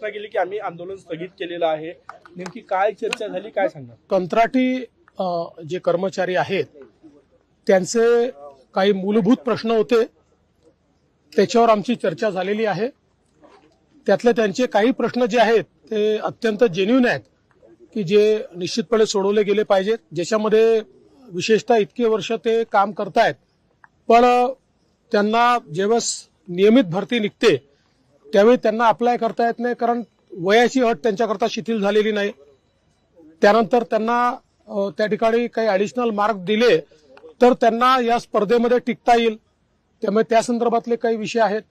घोषणा केली की आम्ही आंदोलन स्थगित केलेलं आहे, नेमकी काय चर्चा झाली, काय सांगा? कंत्राटी जे कर्मचारी आहेत त्यांचे काही मूलभूत प्रश्न होते, त्याच्यावर आमची चर्चा झालेली आहे. त्यातले त्यांचे काही प्रश्न जे आहेत ते अत्यंत जेन्युइन आहेत की जे निश्चितपणे सोडवले गेले पाहिजेत. ज्याच्यामध्ये विशेषतः इतके वर्ष ते काम करतायत, पण त्यांना जेव्हा नियमित भरती निघते त्यावेळी त्यांना अप्लाय करता येत नाही, कारण वयाची अट त्यांच्याकरता शिथिल झालेली नाही. त्यानंतर त्यांना त्या ठिकाणी काही ॲडिशनल मार्क दिले तर त्यांना या स्पर्धेमध्ये टिकता येईल, त्यामुळे त्या संदर्भातले काही विषय आहेत.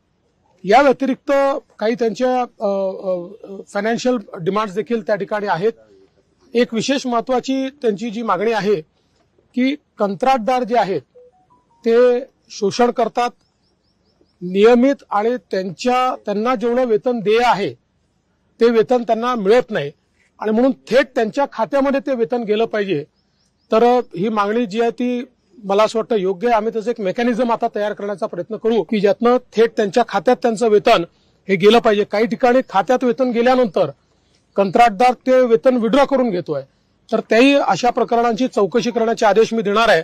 या व्यतिरिक्त काही त्यांच्या फायनान्शियल डिमांड्स देखील त्या ठिकाणी आहेत. एक विशेष महत्वाची त्यांची जी मागणी आहे की कंत्राटदार जे आहेत ते शोषण करतात, नियमित आणि त्यांना जेवढं वेतन देय आहे ते वेतन त्यांना मिळत नाही आणि म्हणून थेट त्यांच्या खात्यामध्ये ते वेतन गेलं पाहिजे. तर ही मागणी जी आहे ती मला असं वाटतं योग्य आहे. आम्ही त्याचं एक मेकॅनिझम आता तयार करण्याचा प्रयत्न करू की ज्यातनं थेट त्यांच्या खात्यात त्यांचं वेतन हे गेलं पाहिजे. काही ठिकाणी खात्यात वेतन गेल्यानंतर कंत्राटदार ते वेतन विड्रॉ करून घेतोय, तर त्याही अशा प्रकरणांची चौकशी करण्याचे आदेश मी देणार आहे.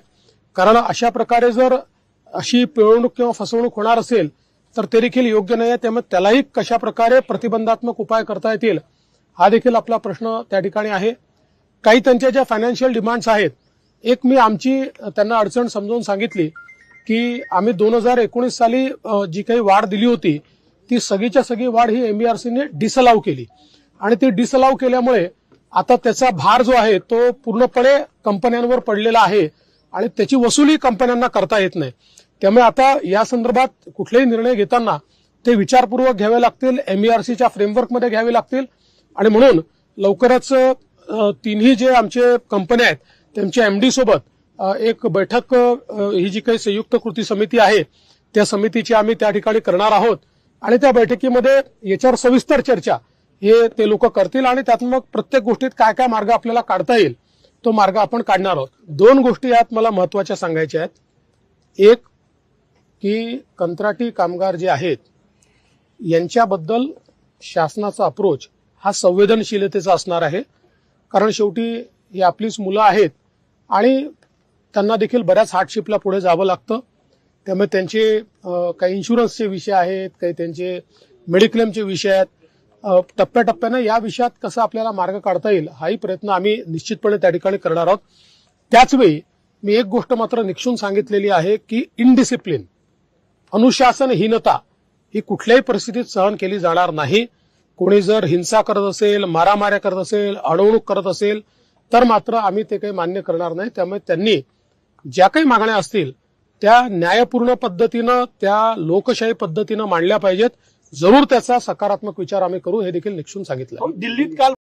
कारण अशा प्रकारे जर अशी पिळवणूक किंवा फसवणूक होणार असेल तर ते देखील योग्य नाही आहे. त्यामुळे त्यालाही कशा प्रकारे प्रतिबंधात्मक उपाय करता येतील हा देखील आपला प्रश्न त्या ठिकाणी आहे. काही त्यांच्या ज्या फायनान्शियल डिमांड्स आहेत, एक मी आमची त्यांना अडचण समजावून सांगितली की आम्ही 2019 साली जी काही वाढ दिली होती ती सगळीच्या सगळी वाढ ही MERCने डिसअलाव केली आणि ती डिसअलाव केल्यामुळे आता त्याचा भार जो आहे तो पूर्णपणे कंपन्यांवर पडलेला आहे आणि त्याची वसुली कंपन्यांना करता येत नाही. त्यामुळे आता या संदर्भात कुठलेही निर्णय घेताना ते विचारपूर्वक घ्यावे लागतील, MERCच्या फ्रेमवर्कमध्ये घ्यावे लागतील आणि म्हणून लवकरच तिन्ही जे आमचे कंपन्या आहेत त्यांच्या MD सोबत एक बैठक ही जी काही संयुक्त कृती समिती आहे त्या समितीची आम्ही त्या ठिकाणी करणार आहोत आणि त्या बैठकीमध्ये याच्यावर सविस्तर चर्चा हे ते लोक करतील आणि त्यात मग प्रत्येक गोष्टीत काय काय मार्ग आपल्याला काढता येईल तो मार्ग आपण काढणार आहोत. 2 गोष्टी यात मला महत्वाच्या सांगायच्या आहेत. एक की कंत्राटी कामगार जे आहेत यांच्याबद्दल शासनाचा अप्रोच हा संवेदनशीलतेचा असणार आहे, कारण शेवटी ही आपलीच मुलं आहेत आणि त्यांना देखील बऱ्याच हार्डशिपला पुढे जावं लागतं. त्यामुळे त्यांचे काही इन्शुरन्सचे विषय आहेत, काही त्यांचे मेडिक्लेमचे विषय आहेत. टप्प्याटप्प्यानं या विषयात कसं आपल्याला मार्ग काढता येईल हाही प्रयत्न आम्ही निश्चितपणे त्या ठिकाणी करणार आहोत. त्याचवेळी मी एक गोष्ट मात्र निक्षून सांगितलेली आहे की इनडिसिप्लिन, अनुशासनहीनता ही कुठल्याही परिस्थितीत सहन केली जाणार नाही. कोणी जर हिंसा करत असेल, मारामाऱ्या करत असेल, अडवणूक करत असेल तर मात्र आम्ही ते काही मान्य करणार नाही. त्यामुळे त्यांनी ज्या काही मागण्या असतील त्या न्यायपूर्ण पद्धतीनं, त्या लोकशाही पद्धतीनं मांडल्या पाहिजेत. जरूर त्याचा सकारात्मक विचार आम्ही करू हे देखील निक्षून सांगितलं. दिल्लीत काल